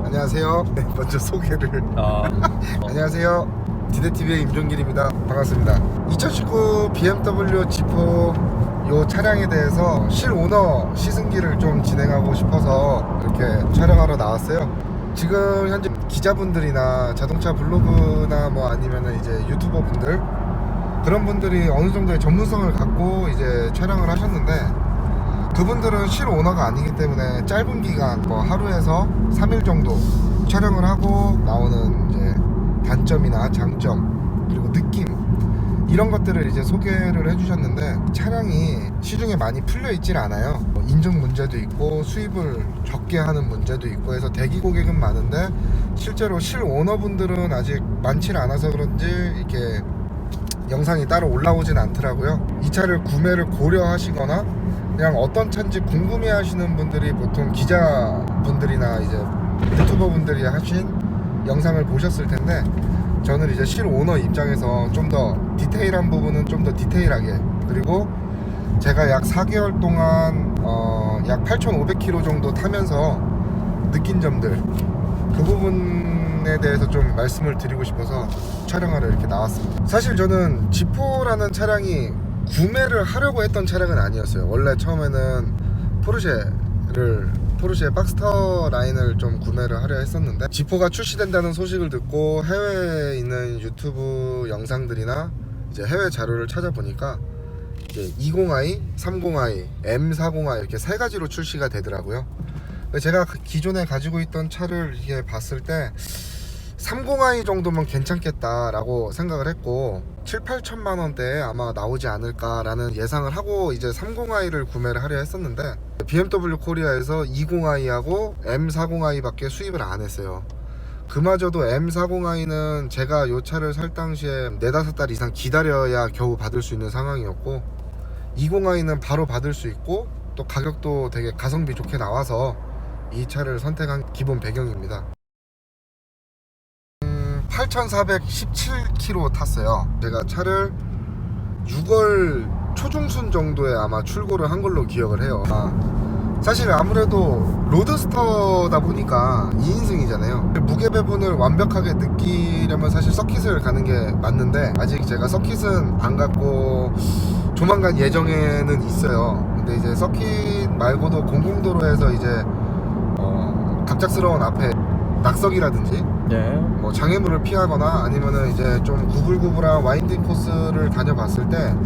안녕하세요. 네, 먼저 소개를. 안녕하세요. 디데TV의 임종길입니다. 반갑습니다. 2019 BMW G4 요 차량에 대해서 실오너 시승기를 좀 진행하고 싶어서 이렇게 촬영하러 나왔어요. 지금 현재 기자분들이나 자동차 블로그나 뭐 아니면은 이제 유튜버 분들, 그런 분들이 어느 정도의 전문성을 갖고 이제 촬영을 하셨는데, 그분들은 실오너가 아니기 때문에 짧은 기간, 뭐 하루에서 3일 정도 촬영을 하고 나오는 이제 단점이나 장점, 그리고 느낌, 이런 것들을 이제 소개를 해주셨는데, 차량이 시중에 많이 풀려 있질 않아요. 인증 문제도 있고 수입을 적게 하는 문제도 있고 해서 대기 고객은 많은데, 실제로 실오너분들은 아직 많지 않아서 그런지 이렇게 영상이 따로 올라오진 않더라고요. 이 차를 구매를 고려하시거나 그냥 어떤 차인지 궁금해 하시는 분들이 보통 기자분들이나 이제 유튜버 분들이 하신 영상을 보셨을 텐데, 저는 이제 실오너 입장에서 좀 더 디테일한 부분은 좀 더 디테일하게, 그리고 제가 약 4개월 동안 약 8,500km 정도 타면서 느낀 점들, 그 부분에 대해서 좀 말씀을 드리고 싶어서 촬영하러 이렇게 나왔습니다. 사실 저는 G4라는 차량이 구매를 하려고 했던 차량은 아니었어요. 원래 처음에는 포르쉐 박스터 라인을 좀 구매를 하려 했었는데, G4가 출시된다는 소식을 듣고 해외에 있는 유튜브 영상들이나 이제 해외 자료를 찾아보니까 이제 20i, 30i, M40i 이렇게 세 가지로 출시가 되더라고요. 제가 기존에 가지고 있던 차를 이렇게 봤을 때 30i 정도면 괜찮겠다라고 생각을 했고, 7-8천만 원대에 아마 나오지 않을까라는 예상을 하고 이제 30i를 구매를 하려 했었는데, BMW 코리아에서 20i하고 M40i 밖에 수입을 안 했어요. 그마저도 M40i는 제가 이 차를 살 당시에 4-5달 이상 기다려야 겨우 받을 수 있는 상황이었고, 20i는 바로 받을 수 있고 또 가격도 되게 가성비 좋게 나와서 이 차를 선택한 기본 배경입니다. 8,417km 탔어요. 제가 차를 6월 초중순 정도에 아마 출고를 한 걸로 기억을 해요. 사실 아무래도 로드스터다 보니까 2인승이잖아요. 무게 배분을 완벽하게 느끼려면 사실 서킷을 가는 게 맞는데, 아직 제가 서킷은 안 갔고 조만간 예정에는 있어요. 근데 이제 서킷 말고도 공공도로에서 이제 갑작스러운 앞에 낙석이라든지 뭐 장애물을 피하거나 아니면은 이제 좀 구불구불한 와인딩 코스를 다녀봤을 때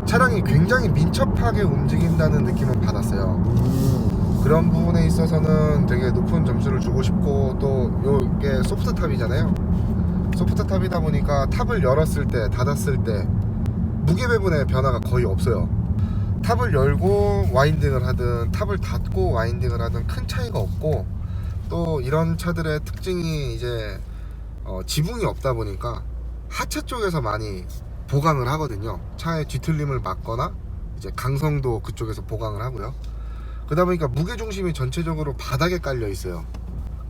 차량이 굉장히 민첩하게 움직인다는 느낌을 받았어요. 그런 부분에 있어서는 되게 높은 점수를 주고 싶고, 또 요게 소프트탑이잖아요. 소프트탑이다 보니까 탑을 열었을 때 닫았을 때 무게 배분의 변화가 거의 없어요. 탑을 열고 와인딩을 하든 탑을 닫고 와인딩을 하든 큰 차이가 없고, 또 이런 차들의 특징이 이제 지붕이 없다 보니까 하체 쪽에서 많이 보강을 하거든요. 차의 뒤틀림을 막거나 이제 강성도 그쪽에서 보강을 하고요. 그러다 보니까 무게중심이 전체적으로 바닥에 깔려 있어요.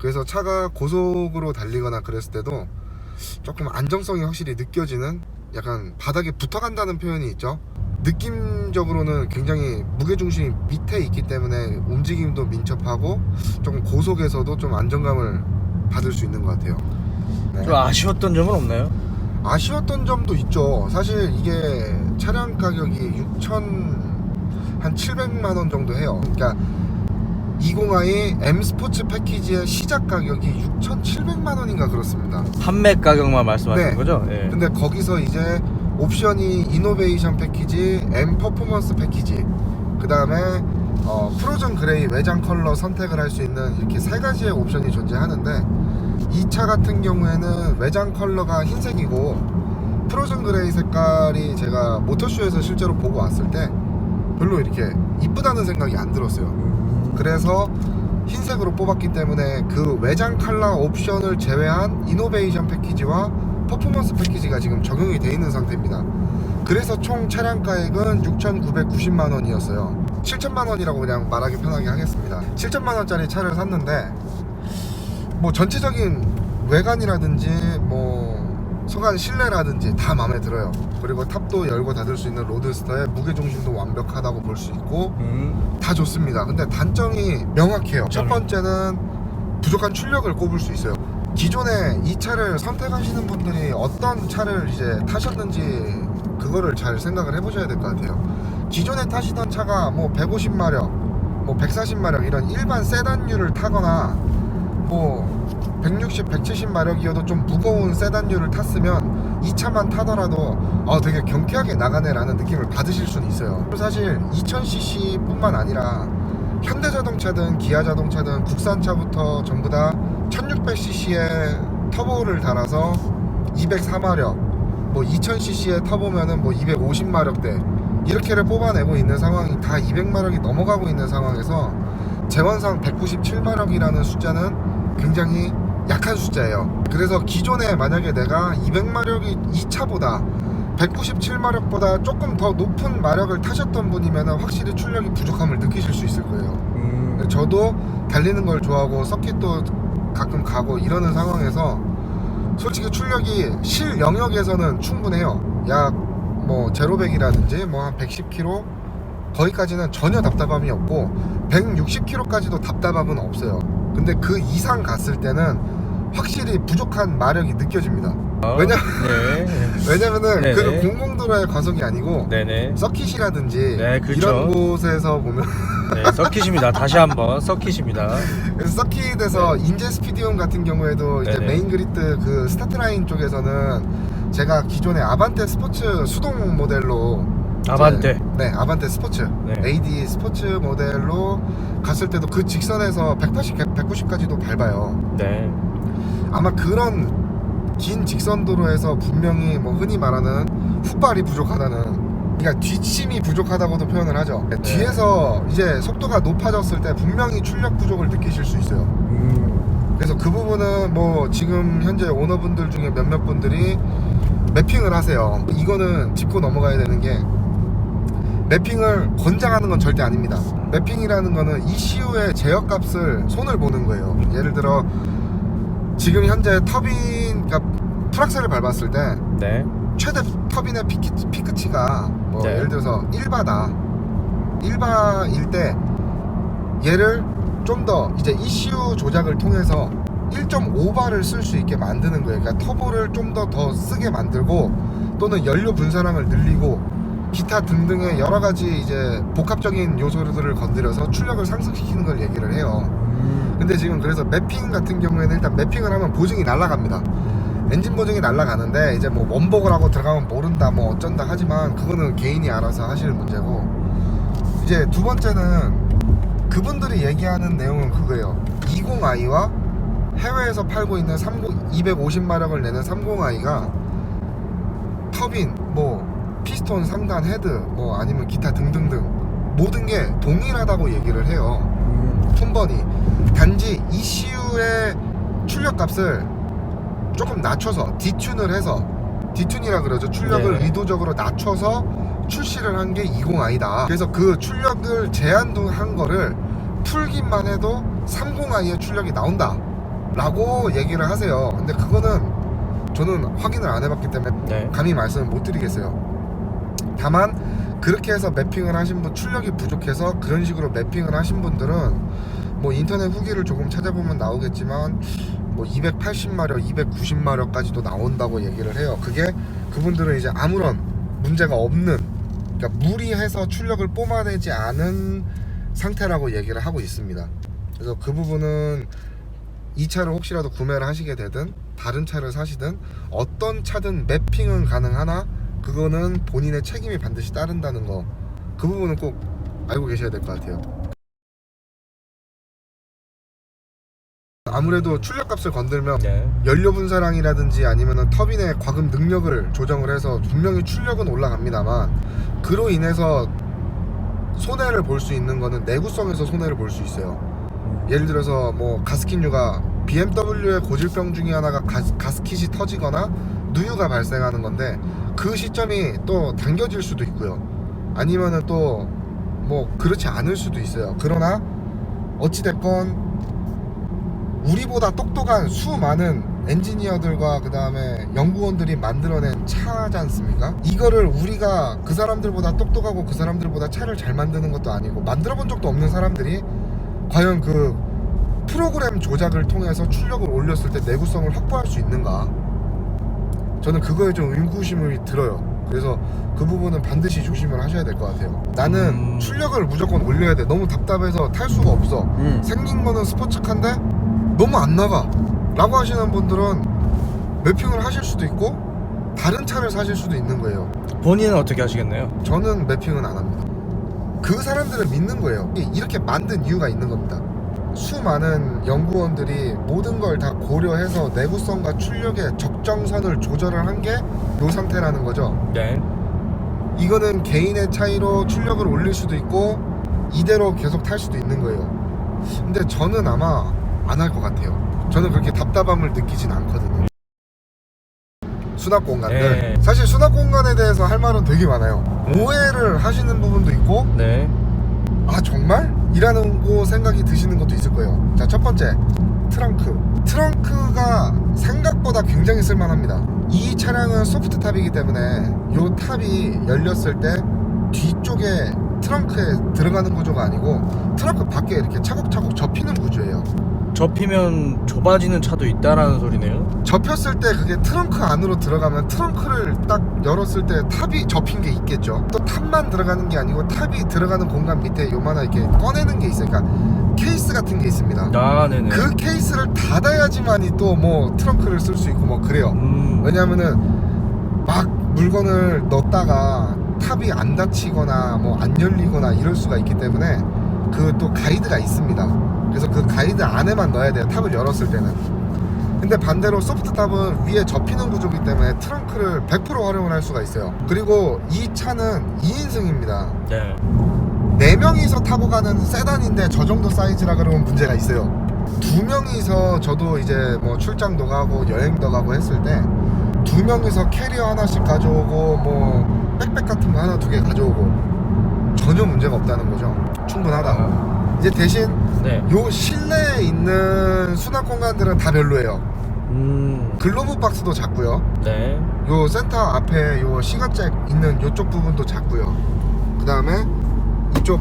그래서 차가 고속으로 달리거나 그랬을 때도 조금 안정성이 확실히 느껴지는, 약간 바닥에 붙어간다는 표현이 있죠. 느낌적으로는 굉장히 무게중심이 밑에 있기 때문에 움직임도 민첩하고 조금 고속에서도 좀 안정감을 받을 수 있는 것 같아요. 네. 좀 아쉬웠던 점은 없나요? 아쉬웠던 점도 있죠. 사실 이게 차량 가격이 700만원 정도 해요. 그러니까 20i M 스포츠 패키지의 시작 가격이 6,700만원인가 그렇습니다. 판매 가격만 말씀하시는 거죠? 예. 근데 거기서 이제 옵션이 이노베이션 패키지, M 퍼포먼스 패키지, 그 다음에 프로즌 그레이 외장 컬러 선택을 할 수 있는 이렇게 세 가지의 옵션이 존재하는데, 이 차 같은 경우에는 외장 컬러가 흰색이고 프로즌 그레이 색깔이 제가 모터쇼에서 실제로 보고 왔을 때 별로 이렇게 이쁘다는 생각이 안 들었어요. 그래서 흰색으로 뽑았기 때문에 그 외장 컬러 옵션을 제외한 이노베이션 패키지와 퍼포먼스 패키지가 지금 적용이 되어 있는 상태입니다. 그래서 총 차량 가액은 6,990만원이었어요 7천만원이라고 그냥 말하기 편하게 하겠습니다. 7천만원짜리 차를 샀는데 뭐 전체적인 외관이라든지 뭐 소관 실내라든지 다 마음에 들어요. 그리고 탑도 열고 닫을 수 있는 로드스터의 무게중심도 완벽하다고 볼 수 있고 다 좋습니다. 근데 단점이 명확해요. 첫 번째는 부족한 출력을 꼽을 수 있어요. 기존에 이 차를 선택하시는 분들이 어떤 차를 이제 타셨는지 그거를 잘 생각을 해보셔야 될 것 같아요. 기존에 타시던 차가 뭐 150마력, 뭐 140마력 이런 일반 세단류를 타거나 뭐 160, 170마력이어도 좀 무거운 세단류를 탔으면 이 차만 타더라도 되게 경쾌하게 나가네 라는 느낌을 받으실 수는 있어요. 사실 2000cc 뿐만 아니라 현대자동차든 기아자동차든 국산차부터 전부 다 1600cc의 터보를 달아서 204마력, 뭐 2000cc의 터보면은 뭐 250마력대 이렇게를 뽑아내고 있는 상황이 다 200마력이 넘어가고 있는 상황에서 재원상 197마력이라는 숫자는 굉장히 약한 숫자예요. 그래서 기존에 만약에 내가 200마력이 이 차보다 197마력보다 조금 더 높은 마력을 타셨던 분이면 확실히 출력이 부족함을 느끼실 수 있을 거예요. 저도 달리는 걸 좋아하고 서킷도 가끔 가고 이러는 상황에서 솔직히 출력이 실 영역에서는 충분해요. 약 뭐 제로백이라든지 뭐 한 110km 거기까지는 전혀 답답함이 없고 160km까지도 답답함은 없어요. 근데 그 이상 갔을 때는 확실히 부족한 마력이 느껴집니다. 왜냐면은 네네. 그 공공도로의 과속이 아니고 네네. 서킷이라든지 네, 그렇죠. 이런 곳에서 보면 네, 서킷입니다. 다시 한번 서킷입니다. 그래서 서킷에서 인제 스피디움 같은 경우에도 이제 네네. 메인 그리드 그 스타트라인 쪽에서는 제가 기존에 아반떼 스포츠 수동 모델로 아반떼. 네, 아반떼 스포츠 네. AD 스포츠 모델로 갔을 때도 그 직선에서 180, 190까지도 밟아요. 네. 아마 그런 긴 직선 도로에서 분명히 뭐 흔히 말하는 훅발이 부족하다는, 그러니까 뒷심이 부족하다고도 표현을 하죠. 네. 뒤에서 이제 속도가 높아졌을 때 분명히 출력 부족을 느끼실 수 있어요. 그래서 그 부분은 뭐 지금 현재 오너분들 중에 몇몇 분들이 매핑을 하세요. 이거는 짚고 넘어가야 되는 게, 매핑을 권장하는 건 절대 아닙니다. 매핑이라는 거는 ECU의 제어값을 손을 보는 거예요. 예를 들어 지금 현재 터빈, 그러니까 풀악셀을 밟았을 때 네. 최대 터빈의 피크치가 뭐 네. 예를 들어서 1바일 때 얘를 좀 더 이제 ECU 조작을 통해서 1.5바를 쓸 수 있게 만드는 거예요. 그러니까 터보를 좀 더 쓰게 만들고 또는 연료 분산량을 늘리고 기타 등등의 여러 가지 이제 복합적인 요소들을 건드려서 출력을 상승시키는 걸 얘기를 해요. 근데 지금 그래서 매핑 같은 경우에는 일단 매핑을 하면 보증이 날아갑니다. 엔진 보증이 날아가는데 이제 뭐 원복을 하고 들어가면 모른다 뭐 어쩐다 하지만 그거는 개인이 알아서 하실 문제고, 이제 두 번째는 그분들이 얘기하는 내용은 그거예요. 20i와 해외에서 팔고 있는 250마력을 내는 30i가 터빈, 뭐 피스톤, 상단, 헤드, 뭐 아니면 기타 등등등 모든 게 동일하다고 얘기를 해요. 톤버니. 단지 ECU의 출력값을 조금 낮춰서 디튠을 해서, 디튠이라 그러죠. 출력을 네. 의도적으로 낮춰서 출시를 한 게 20i다. 그래서 그 출력을 제한한 거를 풀기만 해도 30i의 출력이 나온다 라고 얘기를 하세요. 근데 그거는 저는 확인을 안 해봤기 때문에 네. 감히 말씀을 못 드리겠어요. 다만 그렇게 해서 매핑을 하신 분, 출력이 부족해서 그런 식으로 매핑을 하신 분들은 뭐 인터넷 후기를 조금 찾아보면 나오겠지만 뭐 280마력, 290마력까지도 나온다고 얘기를 해요. 그게 그분들은 이제 아무런 문제가 없는, 그러니까 무리해서 출력을 뿜어내지 않은 상태라고 얘기를 하고 있습니다. 그래서 그 부분은 이 차를 혹시라도 구매를 하시게 되든 다른 차를 사시든 어떤 차든 매핑은 가능하나 그거는 본인의 책임이 반드시 따른다는 거, 그 부분은 꼭 알고 계셔야 될 것 같아요. 아무래도 출력값을 건들면 네. 연료 분사량이라든지 아니면 터빈의 과금 능력을 조정을 해서 분명히 출력은 올라갑니다만 그로 인해서 손해를 볼 수 있는 거는 내구성에서 손해를 볼 수 있어요. 예를 들어서 뭐 가스킷류가 BMW의 고질병 중에 하나가 가스킷이 터지거나 누유가 발생하는 건데 그 시점이 또 당겨질 수도 있고요. 아니면은 또 뭐 그렇지 않을 수도 있어요. 그러나 어찌됐건 우리보다 똑똑한 수많은 엔지니어들과 그 다음에 연구원들이 만들어낸 차지 않습니까? 이거를 우리가 그 사람들보다 똑똑하고 그 사람들보다 차를 잘 만드는 것도 아니고 만들어 본 적도 없는 사람들이 과연 그 프로그램 조작을 통해서 출력을 올렸을 때 내구성을 확보할 수 있는가? 저는 그거에 좀 의구심이 들어요. 그래서 그 부분은 반드시 조심을 하셔야 될 것 같아요. 나는 출력을 무조건 올려야 돼. 너무 답답해서 탈 수가 없어. 생긴 거는 스포츠카인데 너무 안 나가 라고 하시는 분들은 매핑을 하실 수도 있고 다른 차를 사실 수도 있는 거예요. 본인은 어떻게 하시겠나요? 저는 매핑은 안 합니다. 그 사람들을 믿는 거예요. 이렇게 만든 이유가 있는 겁니다. 수많은 연구원들이 모든 걸 다 고려해서 내구성과 출력의 적정선을 조절을 한 게 이 상태라는 거죠. 네. 이거는 개인의 차이로 출력을 올릴 수도 있고 이대로 계속 탈 수도 있는 거예요. 근데 저는 아마 안 할 것 같아요. 저는 그렇게 답답함을 느끼진 않거든요. 수납 공간들. 네. 사실 수납 공간에 대해서 할 말은 되게 많아요. 오해를 하시는 부분도 있고 네. 아 정말? 이라는 거 생각이 드시는 것도 있을 거예요. 자, 첫 번째 트렁크가 생각보다 굉장히 쓸만합니다. 이 차량은 소프트 탑이기 때문에 이 탑이 열렸을 때 뒤쪽에 트렁크에 들어가는 구조가 아니고 트렁크 밖에 이렇게 차곡차곡 접히는 구조예요. 접히면 좁아지는 차도 있다라는 소리네요. 접혔을 때 그게 트렁크 안으로 들어가면 트렁크를 딱 열었을 때 탑이 접힌 게 있겠죠. 또 탑만 들어가는 게 아니고 탑이 들어가는 공간 밑에 요만한 이렇게 꺼내는 게 있으니까 케이스 같은 게 있습니다. 아, 네네. 그 케이스를 닫아야지만이 또 뭐 트렁크를 쓸 수 있고 뭐 그래요. 왜냐면은 막 물건을 넣었다가 탑이 안 닫히거나 뭐 안 열리거나 이럴 수가 있기 때문에 그 또 가이드가 있습니다. 그래서 그 가이드 안에만 넣어야 돼요. 탑을 열었을 때는. 근데 반대로 소프트 탑은 위에 접히는 구조이기 때문에 트렁크를 100% 활용을 할 수가 있어요. 그리고 이 차는 2인승입니다. 네. 4명이서 타고 가는 세단인데 저 정도 사이즈라 그러면 문제가 있어요. 2명이서 저도 이제 뭐 출장도 가고 여행도 가고 했을 때 2명이서 캐리어 하나씩 가져오고 뭐 백팩 같은 거 하나 두 개 가져오고 전혀 문제가 없다는 거죠. 충분하다. 이제 대신 네. 요 실내에 있는 수납 공간들은 다 별로예요. 글로브 박스도 작고요. 네. 요 센터 앞에 요 시가잭 있는 요쪽 부분도 작고요. 그 다음에 이쪽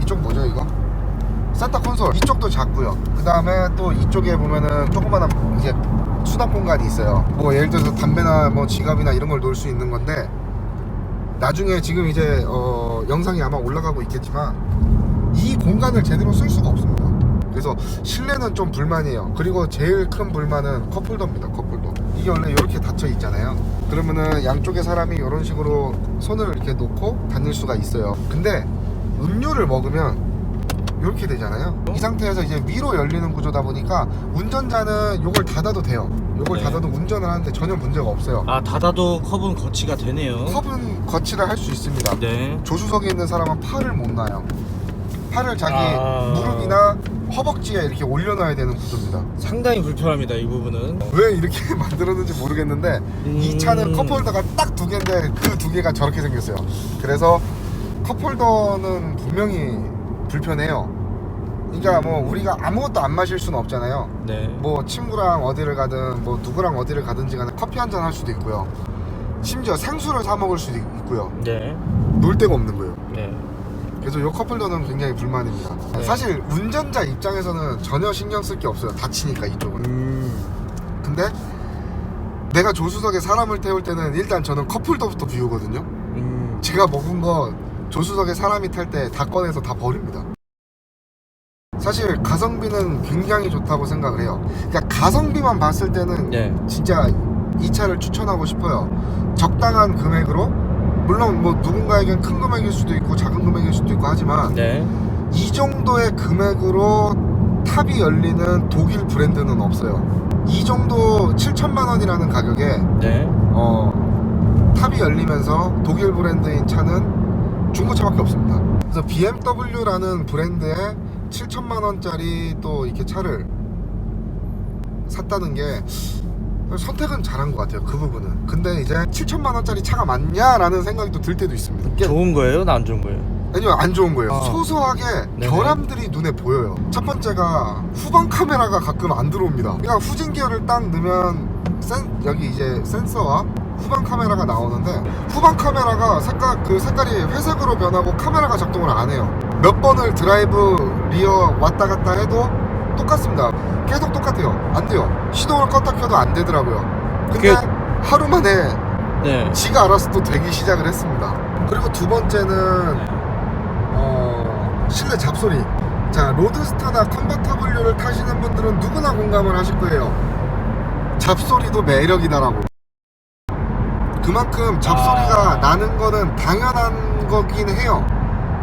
이쪽 뭐죠 이거? 센터 콘솔 이쪽도 작고요. 그 다음에 또 이쪽에 보면은 조그마한 이제 수납 공간이 있어요. 뭐 예를 들어서 담배나 뭐 지갑이나 이런 걸 놓을 수 있는 건데 나중에 지금 이제 영상이 아마 올라가고 있겠지만 이 공간을 제대로 쓸 수가 없습니다. 그래서 실내는 좀 불만이에요. 그리고 제일 큰 불만은 컵홀더입니다. 컵홀더 이게 원래 이렇게 닫혀 있잖아요. 그러면은 양쪽에 사람이 이런 식으로 손을 이렇게 놓고 다닐 수가 있어요. 근데 음료를 먹으면 이렇게 되잖아요. 이 상태에서 이제 위로 열리는 구조다 보니까 운전자는 요걸 닫아도 돼요. 요걸 네. 닫아도 운전을 하는데 전혀 문제가 없어요. 아, 닫아도 컵은 거치가 되네요. 컵은 거치를 할 수 있습니다. 네. 조수석에 있는 사람은 팔을 못 놔요. 팔을 자기 아. 무릎이나 허벅지에 이렇게 올려놔야 되는 구조입니다. 상당히 불편합니다, 이 부분은. 왜 이렇게 만들었는지 모르겠는데 이 차는 컵홀더가 딱 2개인데 그 2개가 저렇게 생겼어요. 그래서 컵홀더는 분명히 불편해요. 그러니까 뭐 우리가 아무것도 안 마실 수는 없잖아요. 네. 뭐 친구랑 어디를 가든 뭐 누구랑 어디를 가든지 간에 커피 한잔 할 수도 있고요. 심지어 생수를 사 먹을 수도 있고요. 네. 놀 데가 없는 거예요. 네. 그래서 이 컵홀더는 굉장히 불만입니다. 네. 사실 운전자 입장에서는 전혀 신경 쓸 게 없어요. 다치니까 이쪽은. 근데 내가 조수석에 사람을 태울 때는 일단 저는 컵홀더부터 비우거든요. 제가 먹은 거 조수석에 사람이 탈 때 다 꺼내서 다 버립니다. 사실 가성비는 굉장히 좋다고 생각을 해요. 그러니까 가성비만 봤을 때는 네. 진짜 이 차를 추천하고 싶어요. 적당한 금액으로, 물론 뭐 누군가에겐 큰 금액일 수도 있고 작은 금액일 수도 있고 하지만 네. 이 정도의 금액으로 탑이 열리는 독일 브랜드는 없어요. 이 정도 7천만 원이라는 가격에 네. 탑이 열리면서 독일 브랜드인 차는 중고차밖에 없습니다. 그래서 BMW라는 브랜드의 7천만 원짜리 또 이렇게 차를 샀다는 게 선택은 잘한 것 같아요. 그 부분은. 근데 이제 7천만 원짜리 차가 맞냐라는 생각이 또 들 때도 있습니다. 이게 좋은 거예요? 안 좋은 거예요? 아니요, 안 좋은 거예요. 아. 소소하게 네네. 결함들이 눈에 보여요. 첫 번째가 후방 카메라가 가끔 안 들어옵니다. 그러니까 후진 기어를 딱 넣으면 여기 이제 센서와 후방 카메라가 나오는데 후방 카메라가 색깔이 회색으로 변하고 카메라가 작동을 안 해요. 몇 번을 드라이브 리어 왔다 갔다 해도 똑같습니다. 계속 똑같아요. 안 돼요. 시동을 껐다 켜도 안 되더라고요. 근데 하루 만에 네. 지가 알아서 또 되기 시작을 했습니다. 그리고 두 번째는 실내 잡소리. 자, 로드스타나 컨버터블류를 타시는 분들은 누구나 공감을 하실 거예요. 잡소리도 매력이다라고. 그만큼 잡소리가 나는 거는 당연한 거긴 해요.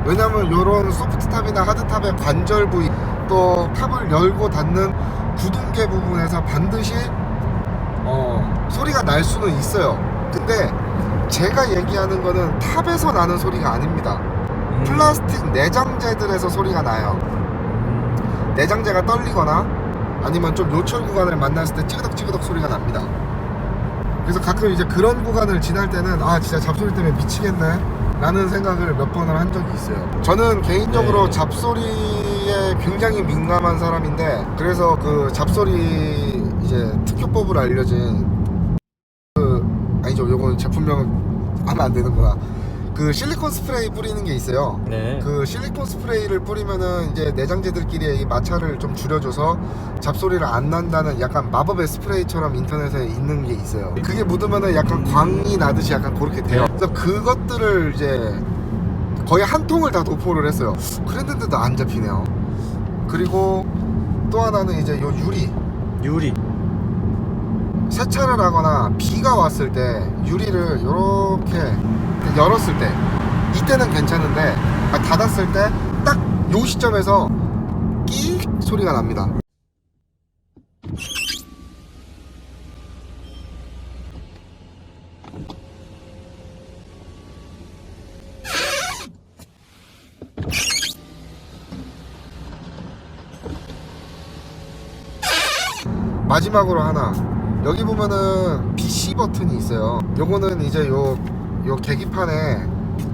왜냐면 요런 소프트탑이나 하드탑의 관절 부위, 또 탑을 열고 닫는 구동계 부분에서 반드시 소리가 날 수는 있어요. 근데 제가 얘기하는 거는 탑에서 나는 소리가 아닙니다. 플라스틱 내장재들에서 소리가 나요. 내장재가 떨리거나 아니면 좀 요철 구간을 만났을 때 찌그덕찌그덕 소리가 납니다. 그래서 가끔 이제 그런 구간을 지날 때는 아 진짜 잡소리 때문에 미치겠네 라는 생각을 몇 번을 한 적이 있어요. 저는 개인적으로 네. 잡소리에 굉장히 민감한 사람인데, 그래서 그 잡소리 이제 특효법으로 알려진 아니죠, 요건 제품명은 하면 안 되는구나. 그 실리콘 스프레이 뿌리는 게 있어요. 네. 그 실리콘 스프레이를 뿌리면은 이제 내장재들끼리 이 마찰을 좀 줄여줘서 잡소리를 안 난다는 약간 마법의 스프레이처럼 인터넷에 있는 게 있어요. 그게 묻으면은 약간 광이 나듯이 약간 그렇게 돼요. 그래서 그것들을 이제 거의 한 통을 다 도포를 했어요. 그랬는데도 안 잡히네요. 그리고 또 하나는 이제 요 유리. 세차를 하거나 비가 왔을 때 유리를 이렇게 열었을 때 이때는 괜찮은데 닫았을 때 딱 요 시점에서 끼 소리가 납니다. 마지막으로 하나, 여기 보면은 BC 버튼이 있어요. 요거는 이제 요 계기판에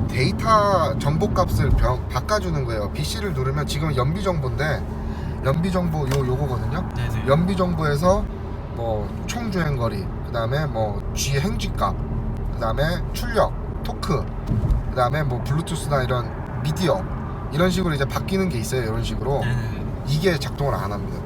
데이터 정보 값을 바꿔주는 거예요. BC를 누르면 지금 연비 정보인데, 연비 정보 요거거든요. 네네. 연비 정보에서 뭐 총 주행 거리, 그 다음에 뭐 G 행쥐값, 그 다음에 출력, 토크, 그 다음에 뭐 블루투스나 이런 미디어 이런 식으로 이제 바뀌는 게 있어요. 이런 식으로. 이게 작동을 안 합니다.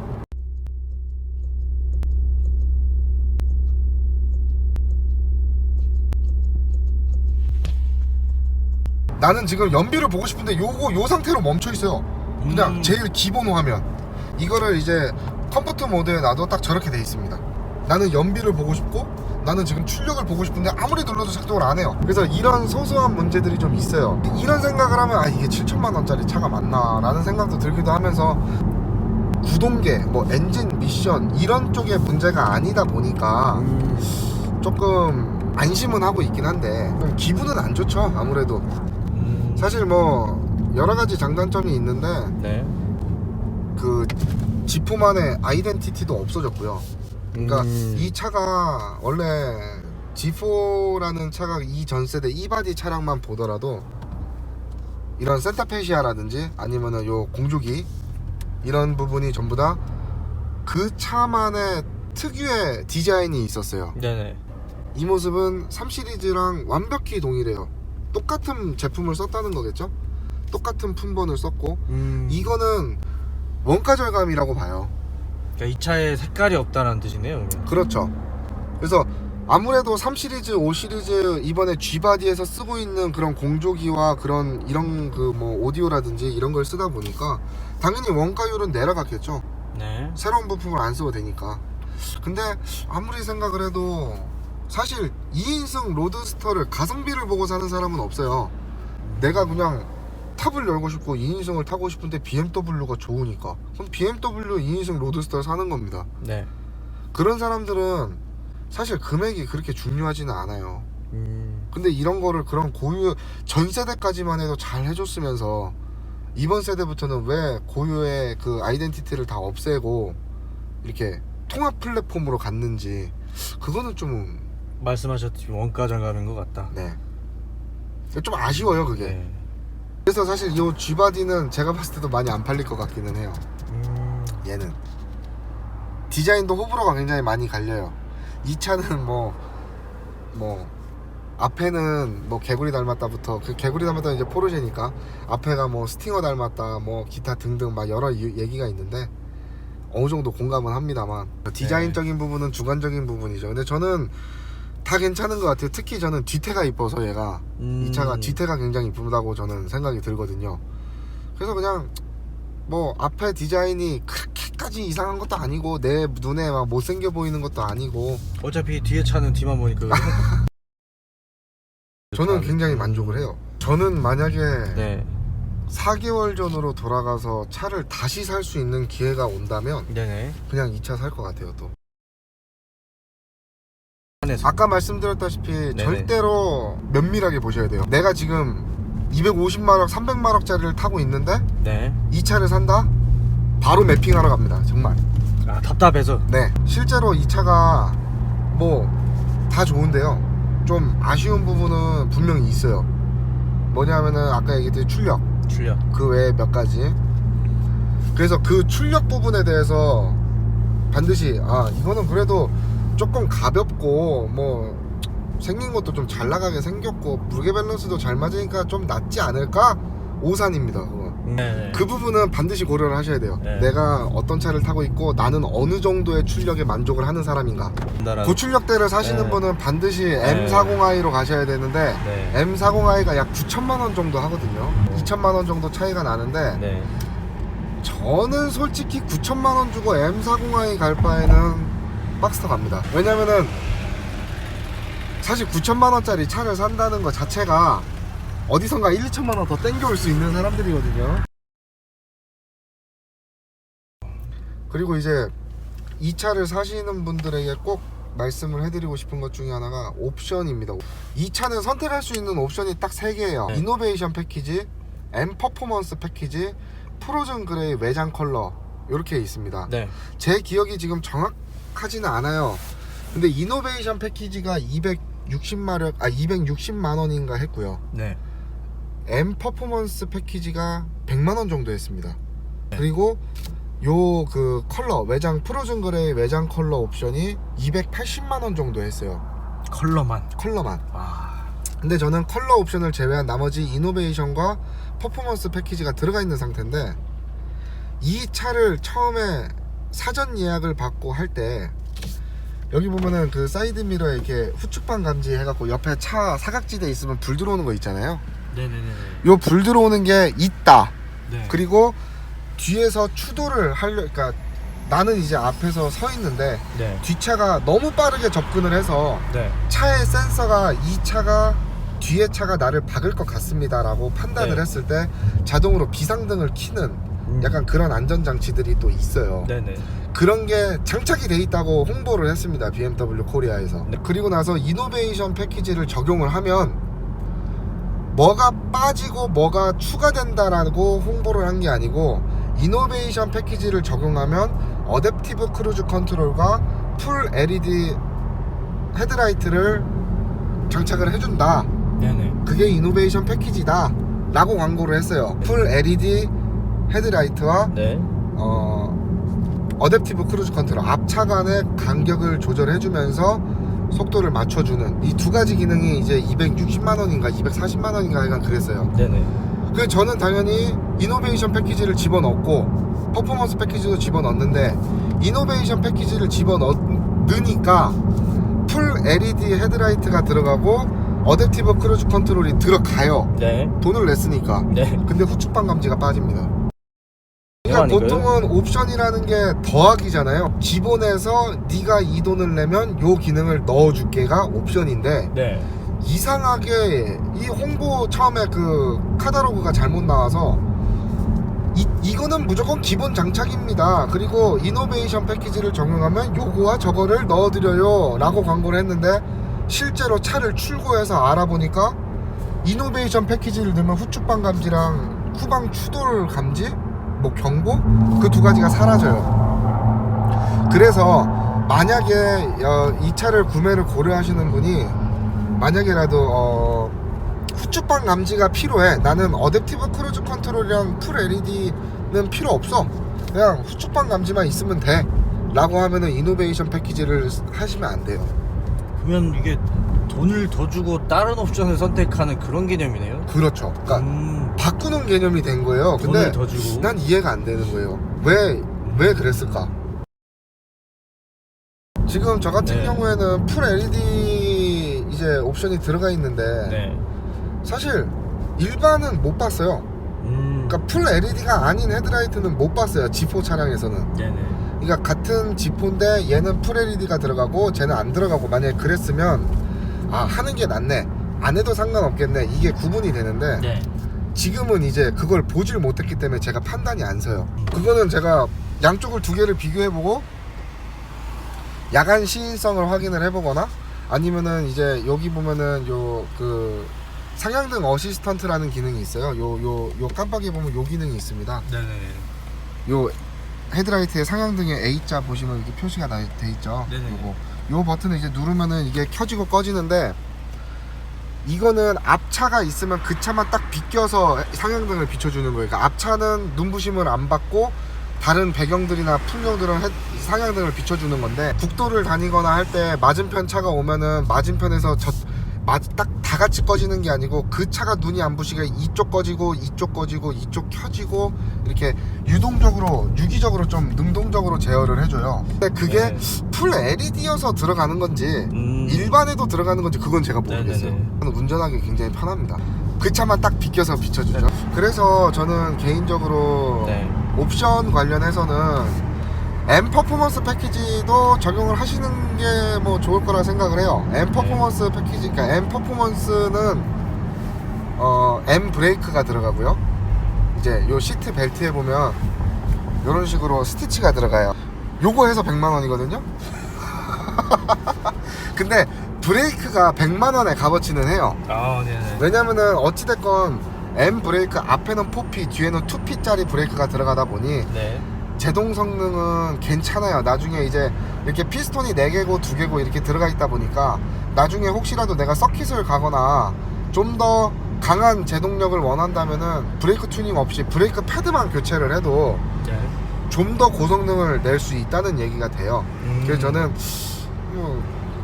나는 지금 연비를 보고 싶은데 요 상태로 멈춰 있어요. 그냥 제일 기본 화면. 이거를 이제 컴포트 모드에 놔도 딱 저렇게 돼 있습니다. 나는 연비를 보고 싶고 나는 지금 출력을 보고 싶은데 아무리 눌러도 작동을 안 해요. 그래서 이런 소소한 문제들이 좀 있어요. 이런 생각을 하면 아 이게 7천만 원짜리 차가 맞나 라는 생각도 들기도 하면서, 구동계, 뭐 엔진, 미션 이런 쪽의 문제가 아니다 보니까 조금 안심은 하고 있긴 한데 좀 기분은 안 좋죠. 아무래도 사실 뭐 여러 가지 장단점이 있는데 네. 그 지프만의 아이덴티티도 없어졌고요. 그러니까 이 차가 원래 G4라는 차가 이 전세대 이바디 차량만 보더라도 이런 센타페시아라든지 아니면은 요 공조기 이런 부분이 전부 다 그 차만의 특유의 디자인이 있었어요. 네네. 이 모습은 3 시리즈랑 완벽히 동일해요. 똑같은 제품을 썼다는 거겠죠? 똑같은 품번을 썼고 이거는 원가 절감이라고 봐요. 그러니까 이 차에 색깔이 없다는 뜻이네요. 그러면. 그렇죠. 그래서 아무래도 3 시리즈, 5 시리즈 이번에 G바디에서 쓰고 있는 그런 공조기와 그런 이런 그 뭐 오디오라든지 이런 걸 쓰다 보니까 당연히 원가율은 내려갔겠죠. 네. 새로운 부품을 안 쓰고 되니까. 근데 아무리 생각을 해도 사실 2인승 로드스터를 가성비를 보고 사는 사람은 없어요. 내가 그냥 탑을 열고 싶고 2인승을 타고 싶은데 BMW가 좋으니까 그럼 BMW 2인승 로드스터를 사는 겁니다. 네. 그런 사람들은 사실 금액이 그렇게 중요하지는 않아요. 근데 이런 거를 그런 고유 전 세대까지만 해도 잘 해줬으면서 이번 세대부터는 왜 고유의 그 아이덴티티를 다 없애고 이렇게 통합 플랫폼으로 갔는지 그거는 좀 말씀하셨듯이 원가절 가는 것 같다. 네. 좀 아쉬워요 그게. 네. 그래서 사실 이 G바디는 제가 봤을 때도 많이 안 팔릴 것 같기는 해요. 얘는 디자인도 호불호가 굉장히 많이 갈려요. 이 차는 뭐 앞에는 뭐 개구리 닮았다부터 그 개구리 닮았다는 이제 포르쉐니까 앞에가 뭐 스팅어 닮았다 뭐 기타 등등 막 여러 얘기가 있는데 어느 정도 공감은 합니다만 디자인적인 부분은 주관적인 부분이죠. 근데 저는 다 괜찮은 것 같아요. 특히 저는 뒤태가 이뻐서 얘가 이 차가 뒤태가 굉장히 이쁘다고 저는 생각이 들거든요. 그래서 그냥 뭐 앞에 디자인이 그렇게까지 이상한 것도 아니고 내 눈에 막 못생겨 보이는 것도 아니고 어차피 뒤에 차는 뒤만 보니까 저는 굉장히 만족을 해요. 저는 만약에 네. 4개월 전으로 돌아가서 차를 다시 살 수 있는 기회가 온다면 네네. 그냥 이 차 살 것 같아요. 또 안에서. 아까 말씀드렸다시피 네네. 절대로 면밀하게 보셔야 돼요. 내가 지금 250마력 300마력짜리를 타고 있는데 네. 이 차를 산다? 바로 매핑하러 갑니다. 정말. 아 답답해서. 네, 실제로 이 차가 뭐 다 좋은데요, 좀 아쉬운 부분은 분명히 있어요. 뭐냐면은 아까 얘기했듯이 출력 그 외에 몇 가지. 그래서 그 출력 부분에 대해서 반드시 이거는 그래도 조금 가볍고 뭐 생긴 것도 좀 잘 나가게 생겼고 무게 밸런스도 잘 맞으니까 좀 낫지 않을까? 오산입니다. 그거. 네. 그 부분은 반드시 고려를 하셔야 돼요. 네. 내가 어떤 차를 타고 있고 나는 어느 정도의 출력에 만족을 하는 사람인가. 고출력대를 사시는 네. 분은 반드시 네. M40i로 가셔야 되는데 네. M40i가 약 9천만원 정도 하거든요. 2천만원 정도 차이가 나는데 네. 저는 솔직히 9천만원 주고 M40i 갈 바에는 박스터 갑니다. 왜냐면은 사실 9천만원짜리 차를 산다는 것 자체가 어디선가 1, 2천만원 더 땡겨올 수 있는 사람들이거든요. 그리고 이제 이 차를 사시는 분들에게 꼭 말씀을 해드리고 싶은 것 중에 하나가 옵션입니다. 이 차는 선택할 수 있는 옵션이 딱 3개예요. 네. 이노베이션 패키지, M 퍼포먼스 패키지, 프로즌 그레이 외장 컬러 이렇게 있습니다. 네. 제 기억이 지금 정확하지는 않아요. 근데 이노베이션 패키지가 260만 원인가 했고요. 네. M 퍼포먼스 패키지가 100만 원 정도 했습니다. 네. 그리고 요 그 컬러 외장 프로즌 그레이 외장 컬러 옵션이 280만 원 정도 했어요. 컬러만. 컬러만. 근데 저는 컬러 옵션을 제외한 나머지 이노베이션과 퍼포먼스 패키지가 들어가 있는 상태인데 이 차를 처음에 사전 예약을 받고 할 때 여기 보면은 그 사이드 미러에 이렇게 후측방 감지 해갖고 옆에 차 사각지대 있으면 불 들어오는 거 있잖아요. 네네네. 요 불 들어오는 게 있다. 네. 그리고 뒤에서 추돌을 그러니까 나는 이제 앞에서 서 있는데 네. 뒷차가 너무 빠르게 접근을 해서 네. 차의 센서가 이 차가 뒤에 차가 나를 박을 것 같습니다 라고 판단을 네. 했을 때 자동으로 비상등을 켜는 약간 그런 안전장치들이 또 있어요. 네네. 그런 게 장착이 돼 있다고 홍보를 했습니다, BMW 코리아에서. 네. 그리고 나서 이노베이션 패키지를 적용을 하면 뭐가 빠지고 뭐가 추가된다라고 홍보를 한 게 아니고 이노베이션 패키지를 적용하면 어댑티브 크루즈 컨트롤과 풀 LED 헤드라이트를 장착을 해준다. 네네. 그게 이노베이션 패키지다 라고 광고를 했어요. 풀 LED 헤드라이트와 네. 어댑티브 크루즈 컨트롤, 앞차간의 간격을 조절해주면서 속도를 맞춰주는 이 두 가지 기능이 이제 260만원인가 240만원인가 약간 그랬어요. 네네. 그 저는 당연히 이노베이션 패키지를 집어넣고 퍼포먼스 패키지도 집어넣는데 이노베이션 패키지를 집어넣으니까 풀 LED 헤드라이트가 들어가고 어댑티브 크루즈 컨트롤이 들어가요. 네. 돈을 냈으니까. 네. 근데 후측방 감지가 빠집니다. 그러니까 아닌가요? 보통은 옵션이라는 게 더하기잖아요. 기본에서 네가 이 돈을 내면 요 기능을 넣어줄게가 옵션인데 네. 이상하게 이 홍보 처음에 그 카탈로그가 잘못 나와서 이거는 무조건 기본 장착입니다. 그리고 이노베이션 패키지를 적용하면 요거와 저거를 넣어드려요 라고 광고를 했는데 실제로 차를 출고해서 알아보니까 이노베이션 패키지를 넣으면 후추방 감지랑 후방 추돌 감지, 뭐 경보 그 두 가지가 사라져요. 그래서 만약에 이 차를 구매를 고려하시는 분이 만약에라도 후추방 감지가 필요해, 나는 어댑티브 크루즈 컨트롤이랑 풀 LED는 필요 없어, 그냥 후추방 감지만 있으면 돼 라고 하면은 이노베이션 패키지를 하시면 안 돼요. 그러면 이게 돈을 더 주고 다른 옵션을 선택하는 그런 개념이네요. 그렇죠. 그러니까 바꾸는 개념이 된 거예요. 근데 돈을 더 주고. 난 이해가 안 되는 거예요. 왜 그랬을까? 지금 저 같은 네. 경우에는 풀 LED 이제 옵션이 들어가 있는데 네. 사실 일반은 못 봤어요. 그러니까 풀 LED가 아닌 헤드라이트는 못 봤어요. G4 차량에서는. 네네. 그러니까 같은 G4인데 얘는 풀 LED가 들어가고 쟤는 안 들어가고, 만약에 그랬으면 하는 게 낫네, 안 해도 상관없겠네, 이게 구분이 되는데 네. 지금은 이제 그걸 보질 못했기 때문에 제가 판단이 안 서요. 그거는 제가 양쪽을 두 개를 비교해보고 야간 시인성을 확인을 해보거나, 아니면은 이제 여기 보면은 요 그 상향등 어시스턴트라는 기능이 있어요. 요 깜빡이 보면 요 기능이 있습니다. 네네. 요 헤드라이트의 상향등에 A자 보시면 이렇게 표시가 돼 있죠. 네네. 요 버튼을 이제 누르면은 이게 켜지고 꺼지는데, 이거는 앞차가 있으면 그 차만 딱 비껴서 상향등을 비춰주는 거예요. 그러니까 앞차는 눈부심을 안 받고 다른 배경들이나 풍경들은 상향등을 비춰주는 건데, 국도를 다니거나 할 때 맞은편 차가 오면은 맞은편에서 딱 다 같이 꺼지는 게 아니고 그 차가 눈이 안 부시게 이쪽 꺼지고 이쪽 꺼지고 이쪽 켜지고 이렇게 유기적으로 좀 능동적으로 제어를 해줘요. 근데 그게 네. 풀 LED여서 들어가는 건지 일반에도 들어가는 건지 그건 제가 모르겠어요. 네네네. 저는 운전하기 굉장히 편합니다. 그 차만 딱 비껴서 비춰주죠. 그래서 저는 개인적으로 네. 옵션 관련해서는 M 퍼포먼스 패키지도 적용을 하시는 게 뭐 좋을 거라 생각을 해요. M 퍼포먼스 패키지, 그러니까 M 퍼포먼스는 M 브레이크가 들어가고요. 이제 요 시트 벨트에 보면 이런 식으로 스티치가 들어가요. 요거 해서 100만 원이거든요. 근데 브레이크가 100만 원의 값어치는 해요. 네네. 왜냐면은 어찌됐건 M 브레이크 앞에는 4P, 뒤에는 2P짜리 브레이크가 들어가다 보니 네. 제동 성능은 괜찮아요. 나중에 이제 이렇게 피스톤이 4개고 2개고 이렇게 들어가 있다 보니까 나중에 혹시라도 내가 서킷을 가거나 좀 더 강한 제동력을 원한다면은 브레이크 튜닝 없이 브레이크 패드만 교체를 해도 네. 좀 더 고성능을 낼 수 있다는 얘기가 돼요. 그래서 저는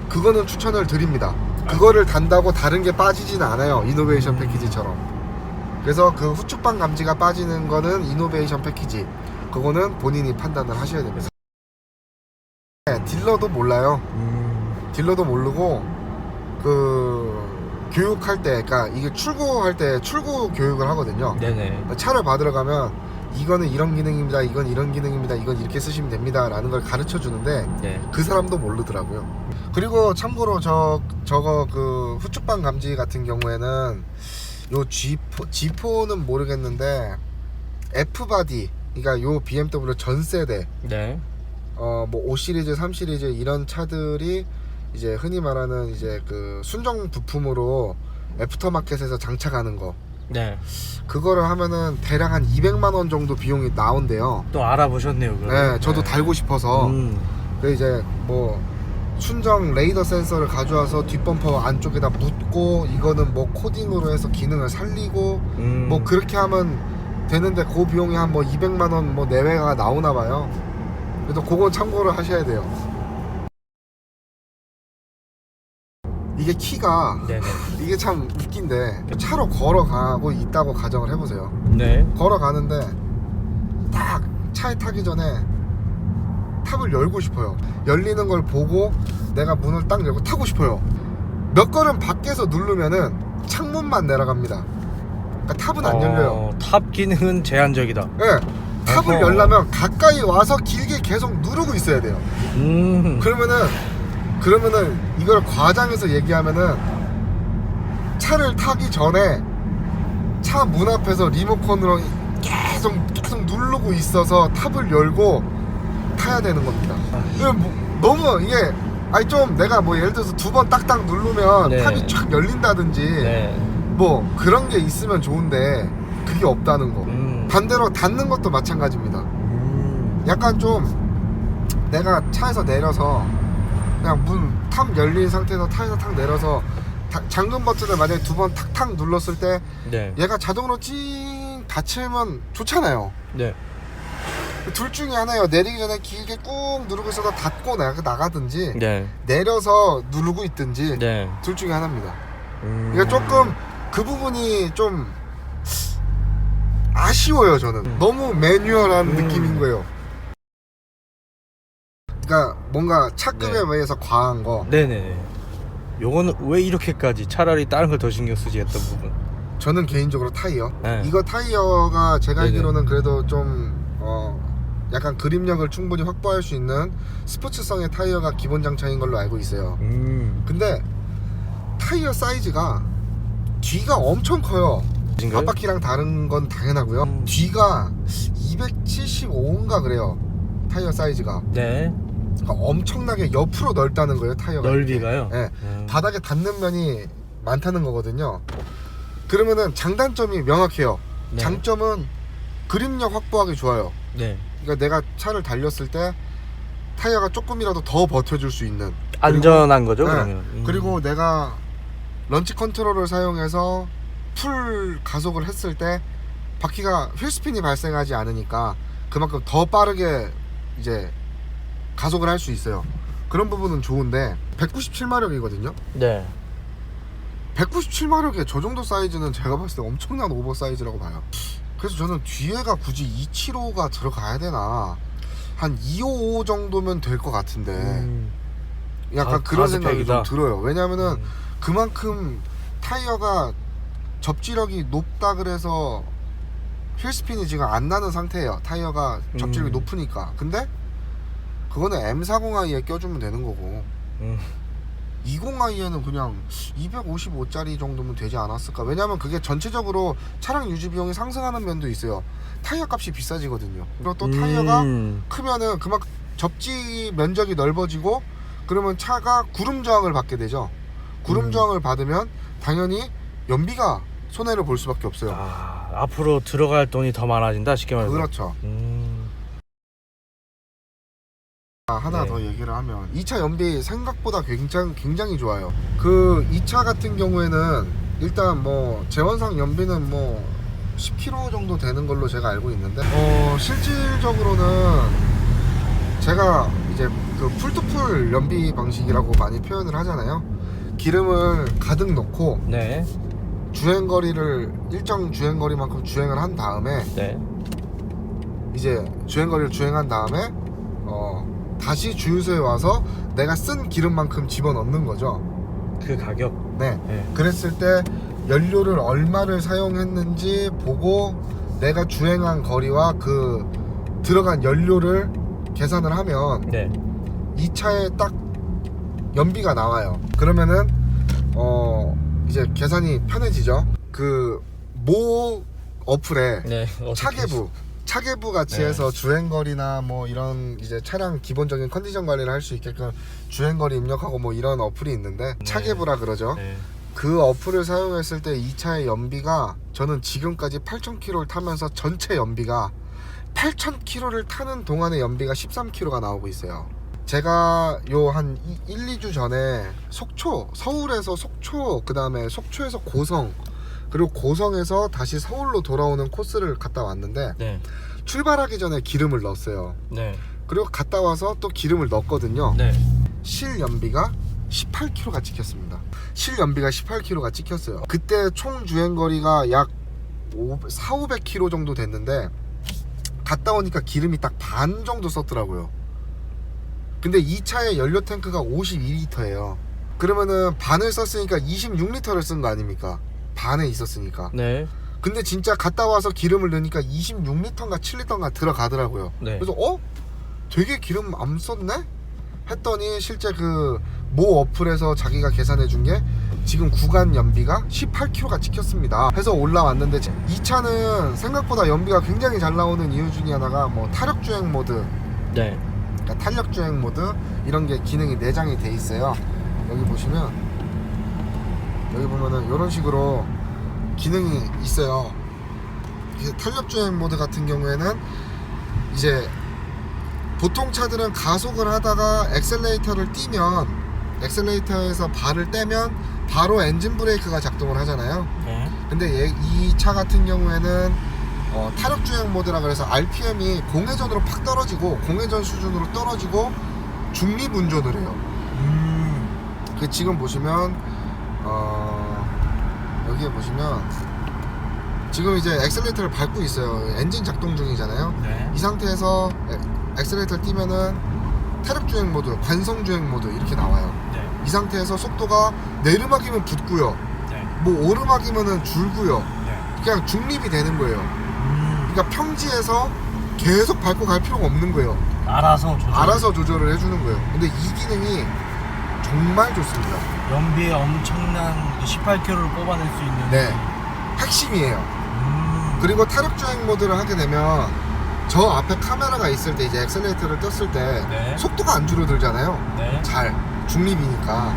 그거는 추천을 드립니다. 그거를 단다고 다른 게 빠지진 않아요. 이노베이션 패키지처럼. 그래서 그 후추방 감지가 빠지는 거는 이노베이션 패키지, 그거는 본인이 판단을 하셔야 됩니다. 딜러도 몰라요. 딜러도 모르고 그 교육할 때, 그러니까 이게 출고할 때 출고 교육을 하거든요. 네네. 차를 받으러 가면 이거는 이런 기능입니다, 이건 이런 기능입니다, 이건 이렇게 쓰시면 됩니다 라는 걸 가르쳐 주는데 네. 그 사람도 모르더라고요. 그리고 참고로 저거 그 후추방 감지 같은 경우에는 요 G4는 모르겠는데 F바디, 그러니까 요 BMW 전 세대 네. 뭐 5 시리즈, 3 시리즈 이런 차들이 이제 흔히 말하는 이제 그 순정 부품으로 애프터마켓에서 장착하는 거, 네. 그거를 하면은 대략 한 200만 원 정도 비용이 나온대요. 또 알아보셨네요, 그럼. 네, 저도 달고 싶어서. 그 이제 뭐 순정 레이더 센서를 가져와서 뒷범퍼 안쪽에다 묻고, 이거는 뭐 코딩으로 해서 기능을 살리고 뭐 그렇게 하면 되는데 그 비용이 한 뭐 200만 원 뭐 내외가 나오나 봐요. 그래서 그건 참고를 하셔야 돼요. 이게 키가 네네. 이게 참 웃긴데, 차로 걸어가고 있다고 가정을 해보세요. 네. 걸어가는데 딱 차에 타기 전에 탑을 열고 싶어요. 열리는 걸 보고 내가 문을 딱 열고 타고 싶어요. 몇 걸음 밖에서 누르면은 창문만 내려갑니다. 그러니까 탑은 안 열려요. 탑 기능은 제한적이다. 네, 탑을 어허. 열려면 가까이 와서 길게 계속 누르고 있어야 돼요. 그러면은 이걸 과장해서 얘기하면은 차를 타기 전에 차 문 앞에서 리모컨으로 계속 누르고 있어서 탑을 열고 타야 되는 겁니다. 이게 너무 이게 아니 좀 내가 뭐 예를 들어서 2번 딱딱 누르면 네. 탑이 쫙 열린다든지 네. 뭐 그런 게 있으면 좋은데 그게 없다는 거. 반대로 닫는 것도 마찬가지입니다. 약간 좀 내가 차에서 내려서 그냥 문 탑 열린 상태에서 차에서 탁 내려서 잠금 버튼을 만약에 2번 탁탁 눌렀을 때 네. 얘가 자동으로 찡 닫히면 좋잖아요. 네. 둘 중에 하나예요. 내리기 전에 길게 꾹 누르고 있어서 닫고 나가든지 네. 내려서 누르고 있든지 네. 둘 중에 하나입니다. 그러니까 조금 그 부분이 좀 아쉬워요. 저는 너무 매뉴얼한 느낌인 거예요. 그러니까 뭔가 차급에 네. 의해서 과한 거. 네네. 요거는 왜 이렇게까지 차라리 다른 걸 더 신경 쓰지 했던 부분. 저는 개인적으로 타이어. 네. 이거 타이어가 제가 네네. 알기로는 그래도 좀 약간 그립력을 충분히 확보할 수 있는 스포츠성의 타이어가 기본 장착인 걸로 알고 있어요. 근데 타이어 사이즈가 뒤가 엄청 커요. 진가요? 앞바퀴랑 다른 건 당연하고요. 뒤가 275인가 그래요. 타이어 사이즈가. 네. 그러니까 엄청나게 옆으로 넓다는 거예요. 타이어가. 넓이가요? 네. 바닥에 닿는 면이 많다는 거거든요. 그러면은 장단점이 명확해요. 네. 장점은 그립력 확보하기 좋아요. 네. 그러니까 내가 차를 달렸을 때 타이어가 조금이라도 더 버텨줄 수 있는. 안전한 거죠, 네. 그러면. 그리고 내가 런치 컨트롤을 사용해서 풀 가속을 했을 때 바퀴가 휠스핀이 발생하지 않으니까 그만큼 더 빠르게 이제 가속을 할 수 있어요. 그런 부분은 좋은데 197마력이거든요. 네. 197마력에 저 정도 사이즈는 제가 봤을 때 엄청난 오버 사이즈라고 봐요. 그래서 저는 뒤에가 굳이 275가 들어가야 되나, 한 255 정도면 될 것 같은데 약간 그런 생각이 좀 들어요. 왜냐면은 그만큼 타이어가 접지력이 높다 그래서 휠스핀이 지금 안 나는 상태예요. 타이어가 접지력이 높으니까. 근데 그거는 M40i에 껴주면 되는 거고 20i에는 그냥 255짜리 정도면 되지 않았을까. 왜냐면 그게 전체적으로 차량 유지 비용이 상승하는 면도 있어요. 타이어 값이 비싸지거든요. 그리고 또 타이어가 크면은 그만큼 접지 면적이 넓어지고 그러면 차가 구름 저항을 받게 되죠. 구름 저항을 받으면 당연히 연비가 손해를 볼 수밖에 없어요. 아, 앞으로 들어갈 돈이 더 많아진다, 쉽게 말해서. 그렇죠. 하나 네. 더 얘기를 하면 2차 연비 생각보다 굉장히 좋아요. 그 2차 같은 경우에는 일단 뭐 제원상 연비는 뭐 10km 정도 되는 걸로 제가 알고 있는데 실질적으로는 제가 이제 그 풀투풀 연비 방식이라고 많이 표현을 하잖아요. 기름을 가득 넣고 네. 주행거리를 일정 주행거리만큼 주행을 한 다음에 네. 이제 주행거리를 주행한 다음에 다시 주유소에 와서 내가 쓴 기름만큼 집어넣는 거죠. 그 가격. 네. 네. 그랬을 때 연료를 얼마를 사용했는지 보고 내가 주행한 거리와 그 들어간 연료를 계산을 하면 네. 이 차에 딱 연비가 나와요. 그러면은 이제 계산이 편해지죠. 그 모 어플에 네. 차계부 같이 네. 해서 주행거리나 뭐 이런 이제 차량 기본적인 컨디션 관리를 할 수 있게끔 주행거리 입력하고 뭐 이런 어플이 있는데 네. 차계부라 그러죠. 네. 그 어플을 사용했을 때 이 차의 연비가 저는 지금까지 8,000km를 타면서 전체 연비가 8,000km를 타는 동안의 연비가 13km가 나오고 있어요. 제가 요 한 1, 2주 전에 서울에서 속초, 그 다음에 속초에서 고성, 그리고 고성에서 다시 서울로 돌아오는 코스를 갔다 왔는데 네. 출발하기 전에 기름을 넣었어요. 네. 그리고 갔다 와서 또 기름을 넣었거든요. 네. 실연비가 18km가 찍혔습니다. 실연비가 18km가 찍혔어요. 그때 총 주행거리가 약 400-500km 정도 됐는데 갔다 오니까 기름이 딱 반 정도 썼더라고요. 근데 이 차의 연료 탱크가 52리터예요. 그러면은 반을 썼으니까 26리터를 쓴 거 아닙니까? 반에 있었으니까. 네. 근데 진짜 갔다 와서 기름을 넣으니까 26리터인가 7리터인가 들어가더라고요. 네. 그래서 되게 기름 안 썼네? 했더니 실제 그 모 어플에서 자기가 계산해 준 게 지금 구간 연비가 18km가 찍혔습니다. 해서 올라왔는데 이 차는 생각보다 연비가 굉장히 잘 나오는 이유 중에 하나가 뭐 타력 주행 모드, 네. 그러니까 탄력 주행 모드 이런 게 기능이 내장이 돼 있어요. 여기 보시면 여기 보면은 이런 식으로 기능이 있어요. 이제 탄력 주행 모드 같은 경우에는 이제 보통 차들은 가속을 하다가 엑셀레이터를 띄면 엑셀레이터에서 발을 떼면 바로 엔진 브레이크가 작동을 하잖아요. 네. 근데 이 차 같은 경우에는 타력 주행 모드라 그래서 RPM이 공회전으로 팍 떨어지고 공회전 수준으로 떨어지고 중립 운전을 해요. 그 지금 보시면 여기에 보시면 지금 이제 엑셀레이터를 밟고 있어요. 엔진 작동 중이잖아요. 네. 이 상태에서 엑셀레이터를 띄면은 타력 주행 모드, 관성 주행 모드 이렇게 나와요. 네. 이 상태에서 속도가 내리막이면 붙고요. 네. 뭐 오르막이면은 줄고요. 네. 그냥 중립이 되는 거예요. 그러니까 평지에서 계속 밟고 갈 필요가 없는 거예요. 알아서 조절을 해주는 거예요. 근데 이 기능이 정말 좋습니다. 연비에 엄청난 18km를 뽑아낼 수 있는. 네, 핵심이에요. 그리고 타력 주행 모드를 하게 되면 저 앞에 카메라가 있을 때 이제 엑셀레이터를 떴을 때 네. 속도가 안 줄어들잖아요. 네. 잘 중립이니까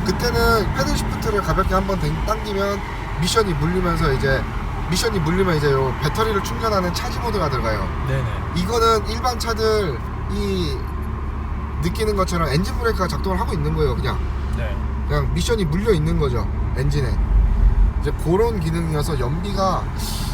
그때는 패들 시프트를 가볍게 한번 당기면 미션이 물리면 이제 요 배터리를 충전하는 차지 모드가 들어가요. 네네. 이거는 일반 차들이 느끼는 것처럼 엔진 브레이크가 작동을 하고 있는 거예요. 네. 그냥 미션이 물려 있는 거죠, 엔진에. 이제 그런 기능이어서 연비가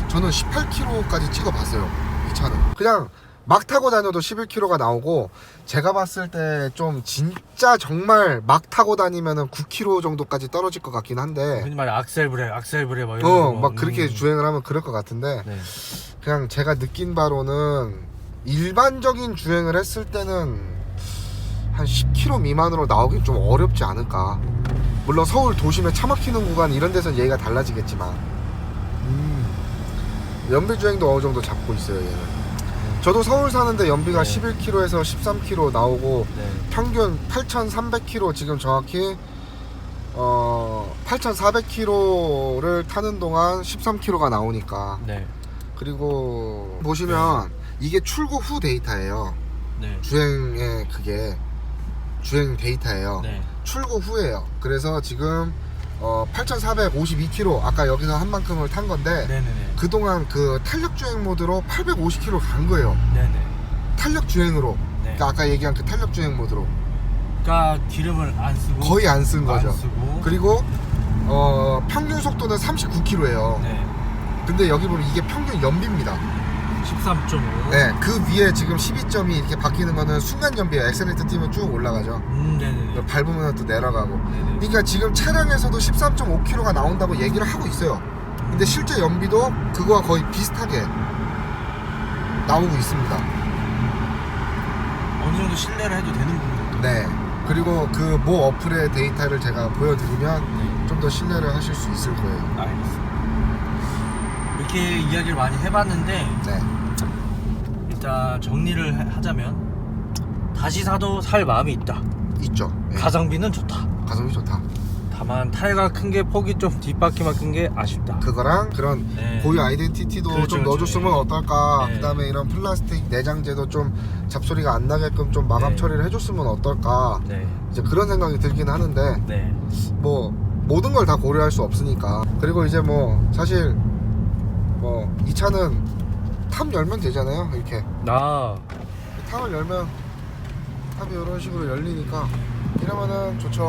저는 18km까지 찍어봤어요. 이 차는 그냥 막 타고 다녀도 11km가 나오고, 제가 봤을 때 좀 진짜 정말 막 타고 다니면은 9km 정도까지 떨어질 것 같긴 한데, 흔히 말해 악셀 브레이크 막 이런 막 그렇게 주행을 하면 그럴 것 같은데, 네. 그냥 제가 느낀 바로는 일반적인 주행을 했을 때는 한 10km 미만으로 나오긴 좀 어렵지 않을까. 물론 서울 도심에 차 막히는 구간 이런 데선 얘기가 달라지겠지만, 연비 주행도 어느 정도 잡고 있어요, 얘는. 저도 서울 사는데 연비가 네. 11km에서 13km 나오고, 네. 평균 8,300km 지금 정확히 8,400km를 타는 동안 13km가 나오니까. 네. 그리고 보시면 이게 출고 후 데이터예요. 네. 주행의 그게 주행 데이터예요. 네. 출고 후예요. 그래서 지금 8,452km 아까 여기서 한 만큼을 탄 건데, 네네네. 그동안 그 탄력 주행 모드로 850km 간 거예요. 네네. 탄력 주행으로. 네. 그러니까 아까 얘기한 그 탄력 주행 모드로 그러니까 기름을 안 쓰고 거의 안 쓴 거죠. 안 쓰고. 그리고 평균 속도는 39km예요. 네. 근데 여기 보면 이게 평균 연비입니다. 13.5. 네, 그 위에 지금 12점이 이렇게 바뀌는 거는 순간 연비예요. 엑셀레이터 띄면 쭉 올라가죠. 네네네. 밟으면 또 내려가고. 네네. 그러니까 지금 차량에서도 13.5km가 나온다고 얘기를 하고 있어요. 근데 실제 연비도 그거와 거의 비슷하게 나오고 있습니다. 어느 정도 신뢰를 해도 되는 부분도. 네. 그리고 그 모 어플의 데이터를 제가 보여드리면 좀 더 신뢰를 하실 수 있을 거예요. 알겠습니다. 이렇게 이야기를 많이 해봤는데 네. 일단 정리를 하자면 다시 사도 살 마음이 있다. 있죠. 네. 가성비는 좋다. 가성비 좋다. 다만 타이어가 큰 게 폭이 좀 뒷바퀴만 큰 게 아쉽다. 그거랑 그런 네. 고유 아이덴티티도 그렇죠, 좀 그렇죠. 넣어줬으면 네. 어떨까. 네. 그 다음에 이런 플라스틱 내장재도 좀 잡소리가 안 나게끔 좀 마감 네. 처리를 해줬으면 어떨까. 네. 이제 그런 생각이 들긴 하는데, 네. 뭐 모든 걸 다 고려할 수 없으니까. 그리고 이제 뭐 사실 뭐 이 차는 탑 열면 되잖아요. 이렇게 탑을 열면 탑이 이런 식으로 열리니까 이러면은 좋죠.